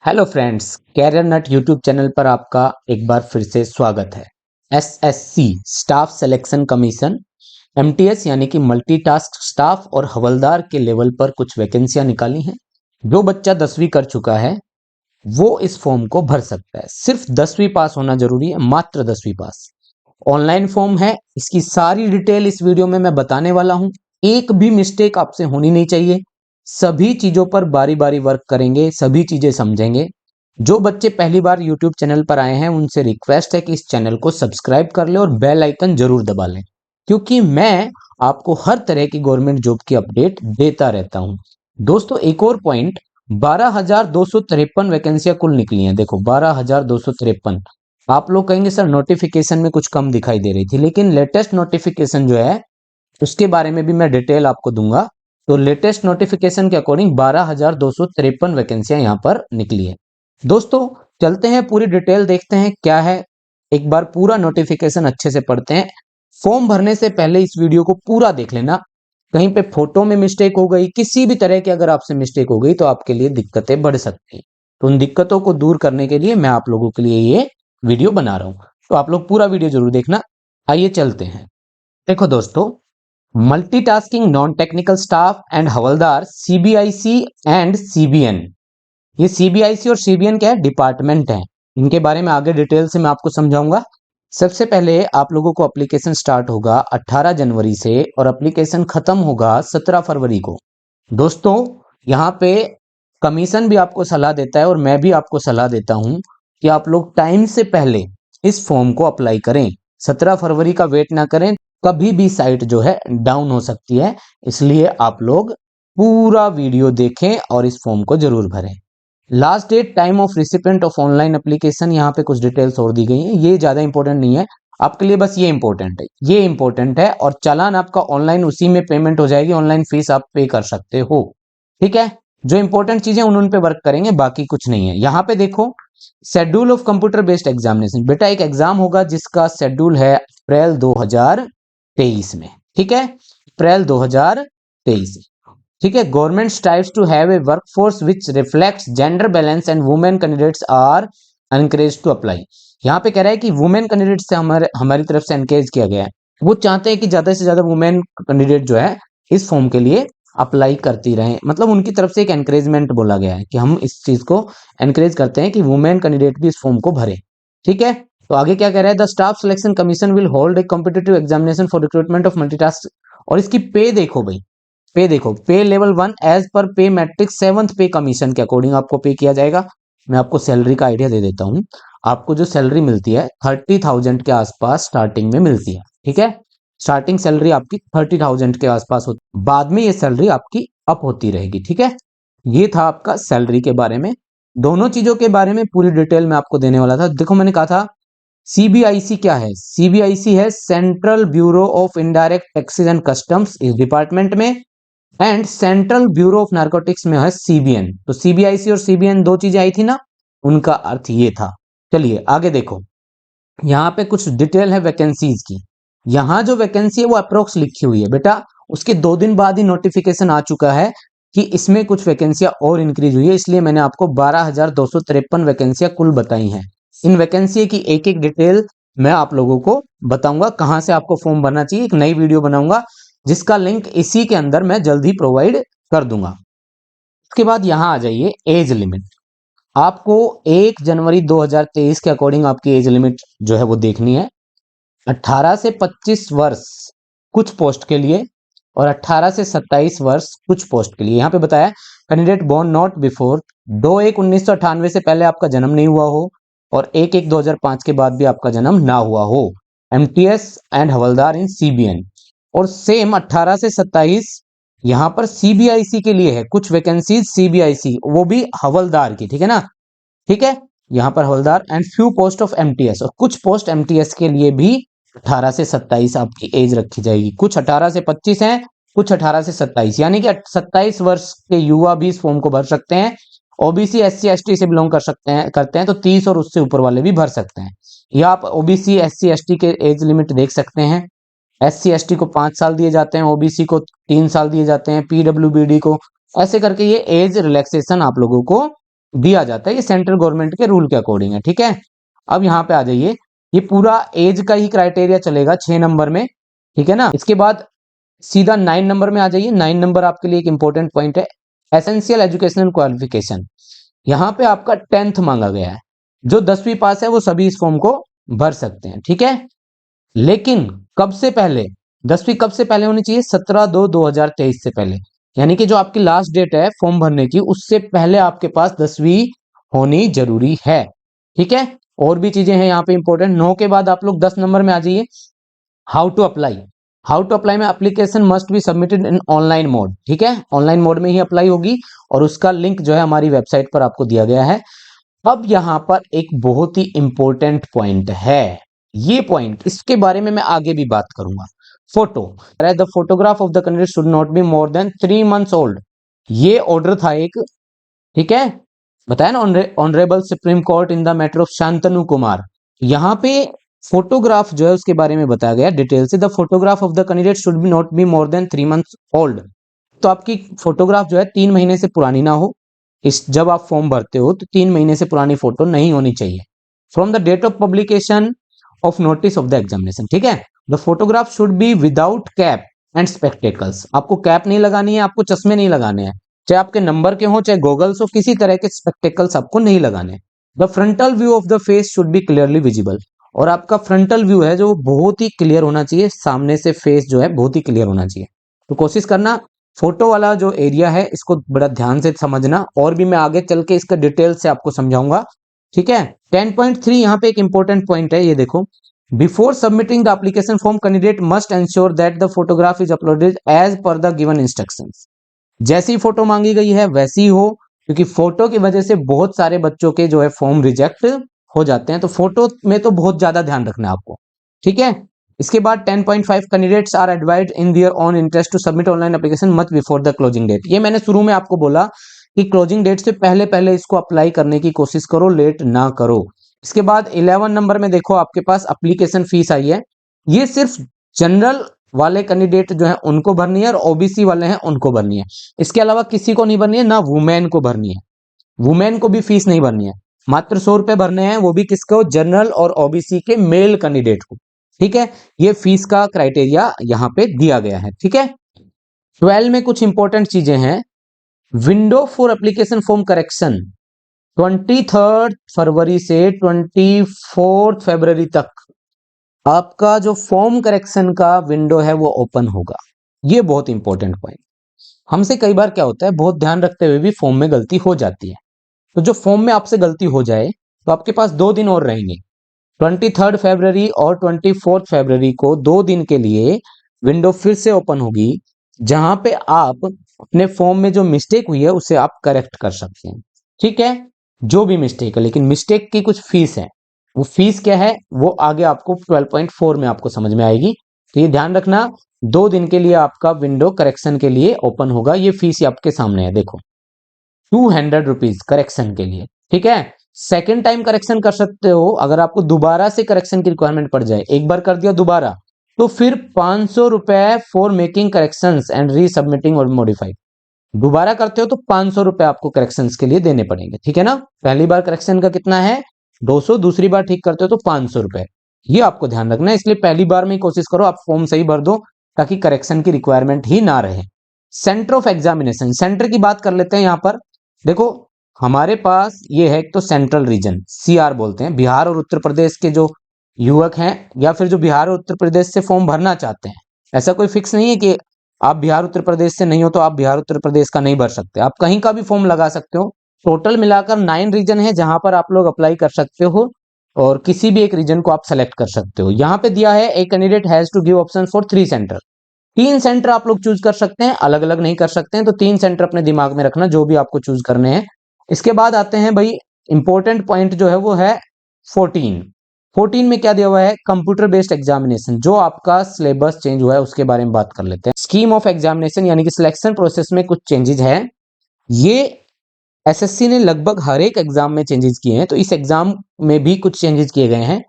Hello friends, career नट YouTube channel पर आपका एक बार फिर से स्वागत है। SSC staff selection commission MTS यानी कि मल्टीटास्क स्टाफ और हवलदार के लेवल पर कुछ वैकेंसियां निकाली हैं। जो बच्चा 10वीं कर चुका है वो इस फॉर्म को भर सकता है। सिर्फ 10वीं पास होना जरूरी है, मात्र 10वीं पास। ऑनलाइन फॉर्म है, इसकी सारी डिटेल इस वीडियो में मैं बताने वाला हूं। एक भी मिस्टेक आपसे होनी नहीं चाहिए। सभी चीजों पर बारी बारी वर्क करेंगे, सभी चीजें समझेंगे। जो बच्चे पहली बार YouTube चैनल पर आए हैं उनसे रिक्वेस्ट है कि इस चैनल को सब्सक्राइब कर ले और बेल आइकन जरूर दबा लें, क्योंकि मैं आपको हर तरह की गवर्नमेंट जॉब की अपडेट देता रहता हूं। दोस्तों, एक और पॉइंट, 12,253 वैकेंसियां कुल निकली हैं। देखो 12,253। आप लोग कहेंगे सर नोटिफिकेशन में कुछ कम दिखाई दे रही थी, लेकिन लेटेस्ट नोटिफिकेशन जो है उसके बारे में भी मैं डिटेल आपको दूंगा। तो लेटेस्ट नोटिफिकेशन के अकॉर्डिंग 12,253 वैकेंसियां यहां पर निकली है। दोस्तों, चलते हैं पूरी डिटेल देखते हैं क्या है। एक बार पूरा नोटिफिकेशन अच्छे से पढ़ते हैं। फॉर्म भरने से पहले इस वीडियो को पूरा देख लेना। कहीं पे फोटो में मिस्टेक हो गई, किसी भी तरह की अगर आपसे मिस्टेक हो गई तो आपके लिए दिक्कतें बढ़ सकती हैं। तो उन दिक्कतों को दूर करने के लिए मैं आप लोगों के लिए ये वीडियो बना रहा हूं। तो आप लोग पूरा वीडियो जरूर देखना। आइए चलते हैं। देखो दोस्तों, multitasking non technical staff and havildar CBIC and CBN. ये सीबीआईसी और सीबीएन क्या है? डिपार्टमेंट है। इनके बारे में आगे डिटेल से मैं आपको समझाऊंगा। सबसे पहले आप लोगों को एप्लीकेशन स्टार्ट होगा 18 जनवरी से और एप्लीकेशन खत्म होगा 17 फरवरी को। दोस्तों, यहाँ पे कमीशन भी आपको सलाह देता है और मैं भी आपको सलाह देता हूं कि आप लोग टाइम से पहले इस फॉर्म को अप्लाई करें। 17 फरवरी का वेट ना करें, कभी भी साइट जो है डाउन हो सकती है। इसलिए आप लोग पूरा वीडियो देखें और इस फॉर्म को जरूर भरें। Last date time of recipient of online application, यहाँ पे कुछ डिटेल्स और दी गई हैं। ये ज्यादा इंपॉर्टेंट नहीं है आपके लिए, बस ये इंपॉर्टेंट है, ये इंपॉर्टेंट है। और चालान आपका ऑनलाइन उसी में पेमेंट हो जाएगी, ऑनलाइन फीस आप पे कर सकते हो। ठीक है, जो इंपॉर्टेंट चीजें उन पे वर्क करेंगे, बाकी कुछ नहीं है। यहाँ पे देखो, schedule of computer based examination. बेटा एक एग्जाम होगा जिसका शेड्यूल है अप्रैल 2023 में। ठीक है, अप्रैल 2023। ठीक है, government strives to have a workforce which reflects gender balance and women candidates are encourage to apply. यहाँ पे कह रहा है कि वुमेन कैंडिडेट से हमारी तरफ से एनकरेज किया गया है। वो चाहते हैं कि ज्यादा से ज्यादा वुमेन कैंडिडेट जो है इस फॉर्म के लिए अप्लाई करती रहें। मतलब उनकी तरफ से एक एनकरेजमेंट बोला गया है कि हम इस चीज को एनकरेज करते हैं कि वुमेन कैंडिडेट भी इस फॉर्म को भरे। ठीक है, तो आगे क्या कह रहा है? The staff selection commission will hold a competitive examination for recruitment of multitask. और इसकी पे देखो भाई, पे देखो, पे लेवल 1 एज पर पे मैट्रिक्स 7th पे कमीशन के अकॉर्डिंग आपको पे किया जाएगा। मैं आपको सैलरी का आइडिया दे देता हूँ। आपको जो सैलरी मिलती है 30,000 के आसपास स्टार्टिंग में मिलती है। ठीक है, स्टार्टिंग सैलरी आपकी 30,000 के आसपास होती है, बाद में ये सैलरी आपकी अप होती रहेगी। ठीक है, ये था आपका सैलरी के बारे में। दोनों चीजों के बारे में पूरी डिटेल मैं आपको देने वाला था। देखो मैंने कहा था सीबीआईसी क्या है? सीबीआईसी है central bureau of indirect taxes and customs, इस डिपार्टमेंट में। And central bureau of narcotics में है सीबीएन। तो सीबीआईसी और सीबीएन दो चीजें आई थी ना, उनका अर्थ ये था। चलिए आगे देखो, यहाँ पे कुछ डिटेल है वैकेंसीज की। यहाँ जो वैकेंसी है वो अप्रोक्स लिखी हुई है बेटा, उसके 2 दिन बाद ही नोटिफिकेशन आ चुका है कि इसमें कुछ वैकेंसियां और इंक्रीज हुई है। इसलिए मैंने आपको 12,253 वैकेंसियां कुल बताई हैं। इन वैकेंसी की एक एक डिटेल मैं आप लोगों को बताऊंगा, कहां से आपको फॉर्म भरना चाहिए। एक नई वीडियो बनाऊंगा जिसका लिंक इसी के अंदर मैं जल्द ही प्रोवाइड कर दूंगा। उसके बाद यहां आ जाइए, एज लिमिट। आपको 1 जनवरी 2023 के अकॉर्डिंग आपकी एज लिमिट जो है वो देखनी है। 18 से 25 वर्ष कुछ पोस्ट के लिए और 18 से 27 वर्ष कुछ पोस्ट के लिए। यहाँ पे बताया कैंडिडेट बोर्न नॉट बिफोर 2/1/1998 से पहले आपका जन्म नहीं हुआ हो और 1/1/2005 के बाद भी आपका जन्म ना हुआ हो। MTS and havildar in CBN. और सेम 18 से 27 यहाँ पर सीबीआईसी के लिए है कुछ वैकेंसीज, सीबीआईसी वो भी हवलदार की। ठीक है ना, ठीक है, यहाँ पर havildar and few post of MTS, और कुछ पोस्ट एमटीएस के लिए भी 18 से 27 आपकी एज रखी जाएगी। कुछ 18 से 25 हैं, कुछ 18 से 27, यानी कि 27 वर्ष के युवा भी इस फॉर्म को भर सकते हैं। ओबीसी एससी एसटी से बिलोंग कर सकते हैं करते हैं तो 30 और उससे ऊपर वाले भी भर सकते हैं। या आप ओबीसी एससी एसटी के एज लिमिट देख सकते हैं। एससी एसटी को 5 साल दिए जाते हैं, ओबीसी को 3 साल दिए जाते हैं, पीडब्ल्यूबीडी को, ऐसे करके ये एज रिलैक्सेशन आप लोगों को दिया जाता है, ये सेंट्रल गवर्नमेंट के रूल के अकॉर्डिंग है, ठीक है। अब यहाँ पे आ जाइए, ये पूरा एज का ही क्राइटेरिया चलेगा 6 नंबर में, ठीक है ना। इसके बाद सीधा 9 नंबर में आ जाइए। 9 नंबर आपके लिए एक इंपॉर्टेंट पॉइंट है, एसेंशियल एजुकेशनल क्वालिफिकेशन। यहाँ पे आपका 10th मांगा गया है। जो 10वीं पास है वो सभी इस फॉर्म को भर सकते हैं, ठीक है। लेकिन कब से पहले, 10वीं कब से पहले होनी चाहिए, 17/2/2023 से पहले। यानी कि जो आपकी लास्ट डेट है फॉर्म भरने की, उससे पहले आपके पास 10वीं होनी जरूरी है, ठीक है। और भी चीजें हैं यहाँ पे इंपॉर्टेंट। 9 के बाद आप लोग 10 नंबर में आ जाइए, how to apply. How to apply में application must be submitted in online mode, ठीक है। ऑनलाइन मोड में ही अप्लाई होगी और उसका लिंक जो है हमारी वेबसाइट पर आपको दिया गया है। अब यहां पर एक बहुत ही इंपॉर्टेंट पॉइंट है, ये पॉइंट, इसके बारे में मैं आगे भी बात करूंगा। Photo, the photograph of the candidate should not be more than 3 months old. ये ऑर्डर था एक, ठीक है, बताया ना, honourable supreme court in the matter of Shantanu Kumar. यहाँ पे फोटोग्राफ जो है उसके बारे में बताया गया डिटेल से, the photograph of the candidate should be not be more than 3 months old. तो आपकी फोटोग्राफ जो है 3 महीने से पुरानी ना हो। इस जब आप फॉर्म भरते हो तो 3 महीने से पुरानी फोटो नहीं होनी चाहिए। From the date of publication of notice of the examination, ठीक है। The photograph should be without cap and spectacles. आपको कैप नहीं लगानी है, आपको चश्मे नहीं लगाने हैं, चाहे आपके नंबर के हो चाहे गॉगल्स हो, किसी तरह के स्पेक्टेकल्स आपको नहीं लगाने। The frontal view of the face should be clearly visible. और आपका फ्रंटल व्यू है जो बहुत ही क्लियर होना चाहिए, सामने से फेस जो है बहुत ही क्लियर होना चाहिए। तो कोशिश करना फोटो वाला जो एरिया है इसको बड़ा ध्यान से समझना, और भी मैं आगे चल के इसका डिटेल से आपको समझाऊंगा, ठीक है। 10.3 यहाँ पे एक इंपॉर्टेंट पॉइंट है, ये देखो, before submitting the application form candidate must ensure that the photograph is uploaded as per the given instructions. जैसी फोटो मांगी गई है वैसी हो, क्योंकि फोटो की वजह से बहुत सारे बच्चों के जो है फॉर्म रिजेक्ट हो जाते हैं, तो फोटो में तो बहुत ज्यादा ध्यान रखना है आपको, ठीक है। इसके बाद 10.5 candidates are advised in their own interest to submit online application much before the closing date. ये मैंने शुरू में आपको बोला कि क्लोजिंग डेट से पहले पहले इसको अप्लाई करने की कोशिश करो, लेट ना करो। इसके बाद 11 नंबर में देखो आपके पास एप्लीकेशन फीस आई है। ये सिर्फ जनरल वाले कैंडिडेट जो है उनको भरनी है और ओबीसी वाले हैं उनको भरनी है। इसके अलावा किसी को नहीं भरनी है, ना वुमेन को भरनी है। वुमेन को भी फीस नहीं भरनी है, मात्र 100 रुपए भरने हैं, वो भी किसको, जनरल और ओबीसी के मेल कैंडिडेट को, ठीक है। ये फीस का क्राइटेरिया यहाँ पे दिया गया है, ठीक है। 12 में कुछ इंपॉर्टेंट चीजें हैं। Window for application form correction 23 फरवरी से 24 फरवरी तक आपका जो फॉर्म करेक्शन का विंडो है वो ओपन होगा। ये बहुत इंपॉर्टेंट पॉइंट। हमसे कई बार क्या होता है, बहुत ध्यान रखते हुए भी फॉर्म में गलती हो जाती है। तो जो फॉर्म में आपसे गलती हो जाए तो आपके पास 2 दिन और रहेंगे, 23 फरवरी और 24 फरवरी को 2 दिन के लिए विंडो फिर से ओपन होगी, जहां पे आप अपने फॉर्म में जो मिस्टेक हुई है उसे आप करेक्ट कर सकते हैं, ठीक है। जो भी मिस्टेक है, लेकिन मिस्टेक की कुछ फीस है, वो फीस क्या है वो आगे आपको 12.4 में आपको समझ में आएगी। तो ये ध्यान रखना, 2 दिन के लिए आपका विंडो करेक्शन के लिए ओपन होगा। ये फीस आपके सामने है, देखो, 200 रुपीज करेक्शन के लिए, ठीक है। सेकेंड टाइम करेक्शन कर सकते हो, अगर आपको दोबारा से करेक्शन की रिक्वायरमेंट पड़ जाए, एक बार कर दिया दोबारा, तो फिर 500 रुपए फॉर मेकिंग करेक्शंस एंड रीसबमिटिंग और मॉडिफाइड। दोबारा करते हो तो 500 रुपए आपको करेक्शंस के लिए देने पड़ेंगे, ठीक है ना। पहली बार करेक्शन का कितना है, 200, दूसरी बार ठीक करते हो तो 500 रुपए। ये आपको ध्यान रखना है, इसलिए पहली बार में ही कोशिश करो आप फॉर्म सही भर दो ताकि करेक्शन की रिक्वायरमेंट ही ना रहे। सेंटर ऑफ एग्जामिनेशन, सेंटर की बात कर लेते हैं। यहाँ पर देखो, हमारे पास ये है, एक तो सेंट्रल रीजन सीआर बोलते हैं, बिहार और उत्तर प्रदेश के जो युवक हैं या फिर जो बिहार और उत्तर प्रदेश से फॉर्म भरना चाहते हैं, ऐसा कोई फिक्स नहीं है कि आप बिहार उत्तर प्रदेश से नहीं हो तो आप बिहार उत्तर प्रदेश का नहीं भर सकते, आप कहीं का भी फॉर्म लगा सकते हो। टोटल मिलाकर 9 रीजन है जहां पर आप लोग अप्लाई कर सकते हो और किसी भी एक रीजन को आप सेलेक्ट कर सकते हो। यहाँ पे दिया है a candidate has to give option for 3 centre. 3 centre आप लोग चूज कर सकते हैं, अलग अलग नहीं कर सकते हैं, तो 3 सेंटर अपने दिमाग में रखना जो भी आपको चूज करने हैं। इसके बाद आते हैं भाई, इंपॉर्टेंट पॉइंट जो है वो है 14 में क्या दिया हुआ है, कंप्यूटर बेस्ड एग्जामिनेशन। जो आपका सिलेबस चेंज हुआ है उसके बारे में बात कर लेते हैं। स्कीम ऑफ एग्जामिनेशन यानी कि सिलेक्शन प्रोसेस में कुछ चेंजेस है। ये एसएससी ने लगभग हर एक एग्जाम में चेंजेस किए हैं, तो इस एग्जाम में भी कुछ चेंजेस किए गए हैं।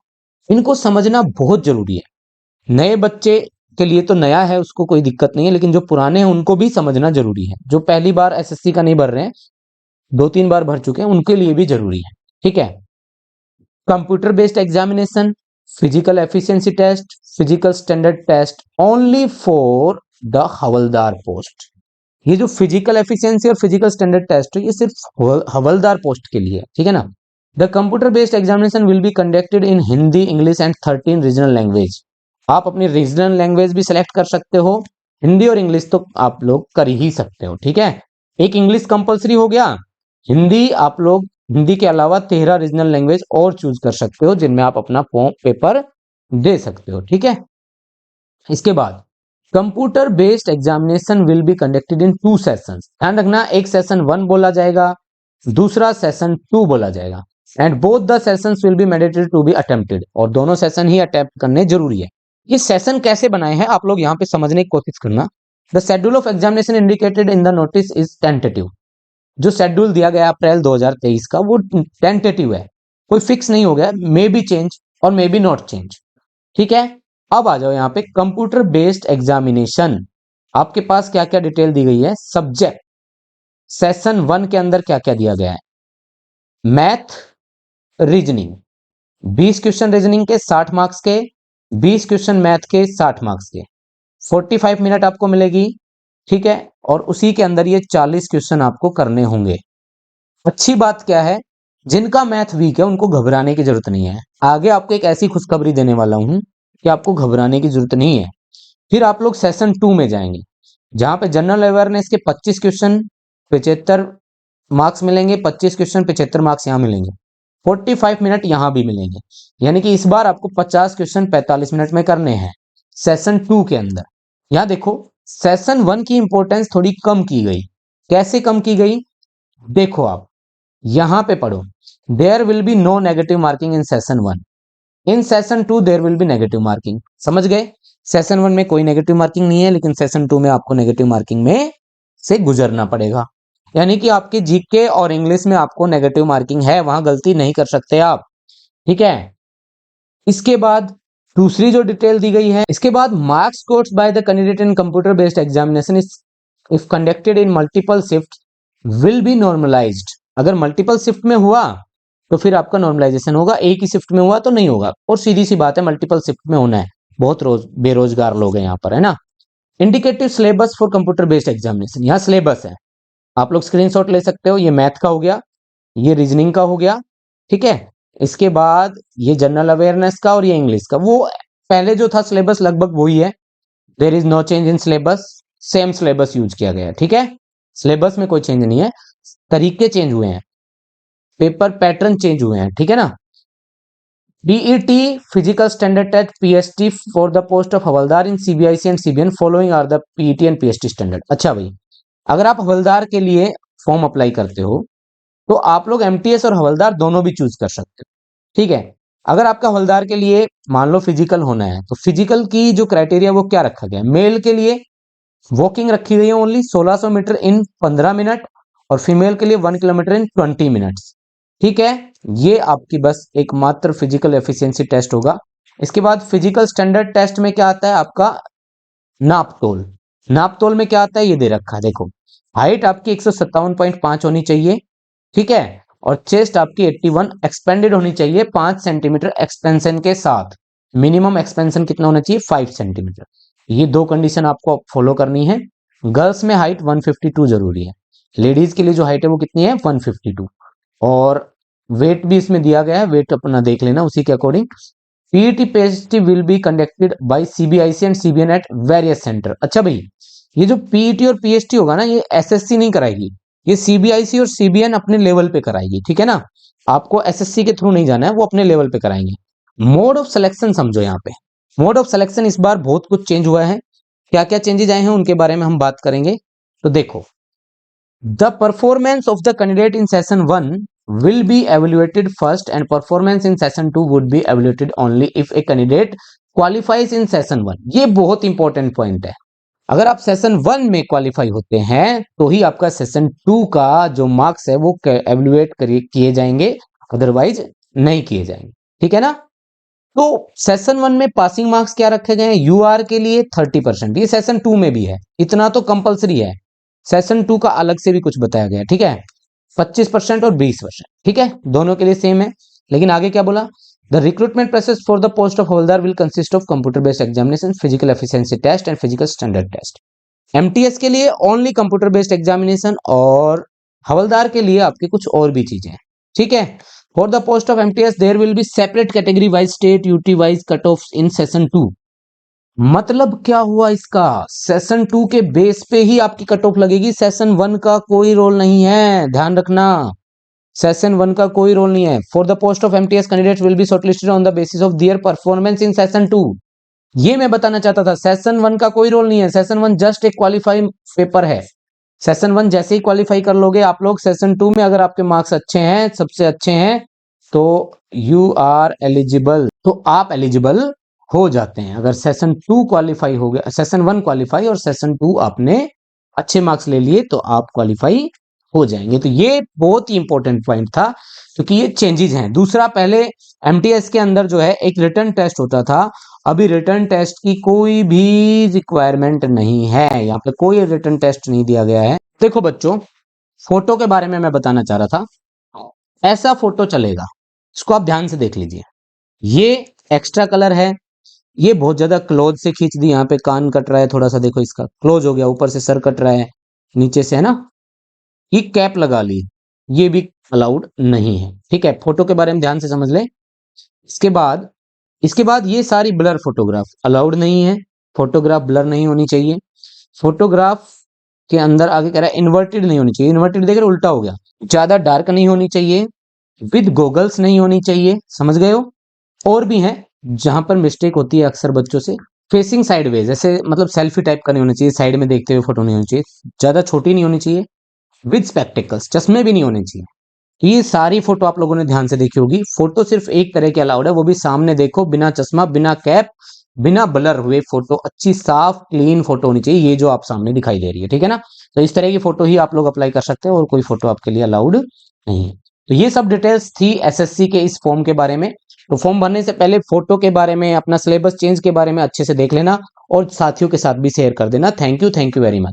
इनको समझना बहुत जरूरी है। नए बच्चे के लिए तो नया है, उसको कोई दिक्कत नहीं है, लेकिन जो पुराने हैं उनको भी समझना जरूरी है। जो पहली बार एसएससी का नहीं भर रहे हैं 2-3 बार भर चुके हैं उनके लिए भी जरूरी है। ठीक है, computer based examination, physical efficiency test, physical standard test only for the havildar post. ये जो फिजिकल एफिशिएंसी और फिजिकल स्टैंडर्ड टेस्ट है ये सिर्फ हवलदार पोस्ट के लिए है। ठीक है ना। The computer based examination will be conducted in Hindi, English and 13 regional language. आप अपनी रीजनल लैंग्वेज भी सिलेक्ट कर सकते हो, हिंदी और इंग्लिश तो आप लोग कर ही सकते हो। ठीक है, एक इंग्लिश कंपलसरी हो गया, हिंदी आप लोग हिंदी के अलावा 13 रीजनल लैंग्वेज और चूज कर सकते हो जिनमें आप अपना पेपर दे सकते हो। ठीक है, इसके बाद computer based examination will be conducted in 2 sessions. ध्यान रखना, एक सेशन 1 बोला जाएगा, दूसरा सेशन 2 बोला जाएगा, and both the sessions will be mandatory to be attempted. और दोनों सेशन ही अटेम्प्ट करने जरूरी है। ये सेशन कैसे बनाए हैं आप लोग यहाँ पे समझने की कोशिश करना। The schedule of examination indicated in the notice is tentative. जो शेड्यूल दिया गया अप्रैल 2023 का वो टेंटेटिव है, कोई फिक्स नहीं हो गया, मे बी चेंज और मे बी नॉट चेंज। ठीक है, अब आ जाओ यहाँ पे कंप्यूटर बेस्ड एग्जामिनेशन। आपके पास क्या क्या डिटेल दी गई है। सब्जेक्ट सेशन 1 के अंदर क्या क्या दिया गया है। मैथ, रीजनिंग, 20 क्वेश्चन रीजनिंग के 60 मार्क्स के, 20 क्वेश्चन मैथ के 60 मार्क्स के, 45 मिनट आपको मिलेगी। ठीक है, और उसी के अंदर ये 40 क्वेश्चन आपको करने होंगे। अच्छी बात क्या है, जिनका मैथ वीक है उनको घबराने की जरूरत नहीं है। आगे आपको एक ऐसी खुशखबरी देने वाला हूं कि आपको घबराने की जरूरत नहीं है। फिर आप लोग सेशन 2 में जाएंगे जहां पे जनरल अवेयरनेस के 25 क्वेश्चन 75 मार्क्स मिलेंगे, 25 क्वेश्चन 75 मार्क्स यहाँ मिलेंगे, 45 मिनट यहाँ भी मिलेंगे। यानी कि इस बार आपको 50 क्वेश्चन 45 मिनट में करने हैं सेशन 2 के अंदर। यहाँ देखो सेशन 1 की इंपॉर्टेंस थोड़ी कम की गई। कैसे कम की गई, देखो आप यहां पे पढ़ो। There will be no negative marking in session 1, in session 2 there will be negative marking. समझ गए, सेशन 1 में कोई नेगेटिव मार्किंग नहीं है, लेकिन सेशन 2 में आपको नेगेटिव मार्किंग में से गुजरना पड़ेगा। यानी कि आपके जीके और इंग्लिश में आपको नेगेटिव मार्किंग है, वहां गलती नहीं कर सकते आप। ठीक है, इसके बाद दूसरी जो डिटेल दी गई है, इसके बाद marks scores by the candidate in computer based examination if conducted in multiple shift will be normalised. अगर मल्टीपल शिफ्ट में हुआ तो फिर आपका नॉर्मलाइजेशन होगा, एक ही शिफ्ट में हुआ तो नहीं होगा। और सीधी सी बात है, मल्टीपल शिफ्ट में होना है, बहुत बेरोजगार लोग हैं यहाँ पर, है ना। Indicative syllabus for computer based examination, यहाँ सिलेबस है, आप लोग स्क्रीनशॉट ले सकते हो। ये मैथ का हो गया, ये रीजनिंग का हो गया। ठीक है, इसके बाद ये जनरल अवेयरनेस का और ये इंग्लिश का। वो पहले जो था सिलेबस लगभग वही है, there is no change in syllabus, same syllabus use किया गया है। ठीक है, सिलेबस में कोई चेंज नहीं है, तरीके चेंज हुए हैं, पेपर पैटर्न चेंज हुए हैं। ठीक है ना। BET physical standard test PST for the post of havildar in CBIC and CBN following are the PET and PST standard. अच्छा भाई, अगर आप हवलदार के लिए फॉर्म अप्लाई करते हो तो आप लोग एमटीएस और हवलदार दोनों भी चूज कर सकते हो। ठीक है, अगर आपका हवलदार के लिए मान लो फिजिकल होना है तो फिजिकल की जो क्राइटेरिया वो क्या रखा गया है। मेल के लिए वॉकिंग रखी गई है ओनली 1600 मीटर इन 15 मिनट, और फीमेल के लिए 1 किलोमीटर इन 20 मिनट्स। ठीक है, ये आपकी बस एकमात्र फिजिकल एफिशिएंसी टेस्ट होगा। इसके बाद फिजिकल स्टैंडर्ड टेस्ट में क्या आता है आपका, नापतोल। नापतोल में क्या आता है ये दे रखा है, देखो हाइट आपकी 157.5 होनी चाहिए। ठीक है, और चेस्ट आपकी 81 एक्सपेंडेड होनी चाहिए 5 सेंटीमीटर एक्सपेंशन के साथ। मिनिमम एक्सपेंशन कितना होना चाहिए, 5 सेंटीमीटर। ये 2 कंडीशन आपको फॉलो करनी है। गर्ल्स में हाइट 152 जरूरी है, लेडीज के लिए जो हाइट है वो कितनी है 152। और वेट भी इसमें दिया गया है, वेट अपना देख लेना उसी के according. PET PST will be conducted by CBIC and CBN at various centre. अच्छा भाई, ये जो पीईटी और पीएसटी होगा ना, ये एसएससी नहीं कराएगी, ये सीबीआईसी और सीबीएन अपने लेवल पे कराएगी। ठीक है ना, आपको एसएससी के थ्रू नहीं जाना है, वो अपने लेवल पे कराएंगे। मोड ऑफ सिलेक्शन समझो, यहाँ पे मोड ऑफ सिलेक्शन इस बार बहुत कुछ चेंज हुआ है। क्या क्या चेंजेस आए हैं उनके बारे में हम बात करेंगे। तो देखो, the performance of the candidate in session 1 will be evaluated first and performance in session 2 would be evaluated only if a candidate qualifies in session 1। ये बहुत इंपॉर्टेंट पॉइंट है। अगर आप सेशन 1 में क्वालिफाई होते हैं तो ही आपका सेशन 2 का जो मार्क्स है वो एवेल्युएट किए जाएंगे, अदरवाइज नहीं किए जाएंगे। ठीक है ना। तो सेशन 1 में पासिंग मार्क्स क्या रखे गए हैं, यूआर के लिए 30%, ये सेशन 2 में भी है, इतना तो कंपलसरी है। सेशन 2 का अलग से भी कुछ बताया गया। ठीक है, 25% और 20%, ठीक है, दोनों के लिए सेम है। लेकिन आगे क्या बोला, the recruitment process for the post of havildar will consist of computer based examination, physical efficiency test and physical standard test. MTS के लिए ओनली कंप्यूटर बेस्ड एग्जामिनेशन और हवलदार के लिए आपके कुछ और भी चीजें हैं, ठीक है। For the post of MTS there will be separate category wise state UT wise cut off in session 2। मतलब क्या हुआ इसका, सेशन 2 के बेस पे ही आपकी कट ऑफ लगेगी, सेशन 1 का कोई रोल नहीं है, ध्यान रखना, सेशन 1 का कोई रोल नहीं है। For the post of MTS candidates will be shortlisted on the basis of their performance in session 2। ये मैं बताना चाहता था, सेशन 1 का कोई रोल नहीं है, सेशन 1 जस्ट एक क्वालिफाइंग पेपर है। सेशन 1 जैसे ही क्वालिफाई कर लोगे आप लोग, सेशन 2 में अगर आपके मार्क्स अच्छे हैं, सबसे अच्छे हैं, तो यू आर एलिजिबल, तो आप एलिजिबल हो जाते हैं। अगर सेशन 2 क्वालिफाई हो गया, सेशन 1 क्वालिफाई और सेशन 2 आपने अच्छे मार्क्स ले लिए तो आप क्वालिफाई हो जाएंगे। तो ये बहुत ही इंपॉर्टेंट पॉइंट था, क्योंकि ये चेंजेस हैं। दूसरा, पहले एमटीएस के अंदर जो है एक रिटन टेस्ट होता था, अभी रिटन टेस्ट की कोई भी रिक्वायरमेंट नहीं है, यहाँ पे कोई रिटन टेस्ट नहीं दिया गया है। देखो बच्चों, फोटो के बारे में मैं बताना चाह रहा था, ऐसा फोटो चलेगा, इसको आप ध्यान से देख लीजिए। ये एक्स्ट्रा कलर है, ये बहुत ज्यादा क्लोज से खींच दी, यहाँ पे कान कट रहा है थोड़ा सा, देखो इसका क्लोज हो गया, ऊपर से सर कट रहा है, नीचे से है ना, ये कैप लगा ली, ये भी अलाउड नहीं है, ठीक है। फोटो के बारे में ध्यान से समझ ले। इसके बाद ये सारी ब्लर फोटोग्राफ अलाउड नहीं है, फोटोग्राफ ब्लर नहीं होनी चाहिए। फोटोग्राफ के अंदर आगे कह रहा है इन्वर्टेड नहीं होनी चाहिए, इन्वर्टेड देख रहे उल्टा हो गया, ज्यादा डार्क नहीं होनी चाहिए, विद गोगल्स नहीं होनी चाहिए, समझ गए हो। और भी हैं जहां पर मिस्टेक होती है अक्सर बच्चों से, फेसिंग साइडवेज, ऐसे मतलब सेल्फी टाइप का नहीं होना चाहिए, साइड में देखते हुए फोटो नहीं होनी चाहिए, ज्यादा छोटी नहीं होनी चाहिए, विद स्पेक्टिकल्स, चश्मे भी नहीं होने चाहिए। ये सारी फोटो आप लोगों ने ध्यान से देखी होगी। फोटो सिर्फ एक तरह के अलाउड है, वो भी सामने देखो, बिना चश्मा, बिना कैप, बिना ब्लर हुए फोटो, अच्छी साफ क्लीन फोटो होनी चाहिए, ये जो आप सामने दिखाई दे रही है, ठीक है ना। तो इस तरह की फोटो ही आप लोग अप्लाई कर सकते हैं, और कोई फोटो आपके लिए अलाउड नहीं है। तो ये सब डिटेल्स थी एसएससी के इस फॉर्म के बारे में। तो फॉर्म भरने से पहले फोटो के बारे में, अपना सिलेबस चेंज के बारे में अच्छे से देख लेना, और साथियों के साथ भी शेयर कर देना। Thank you very much.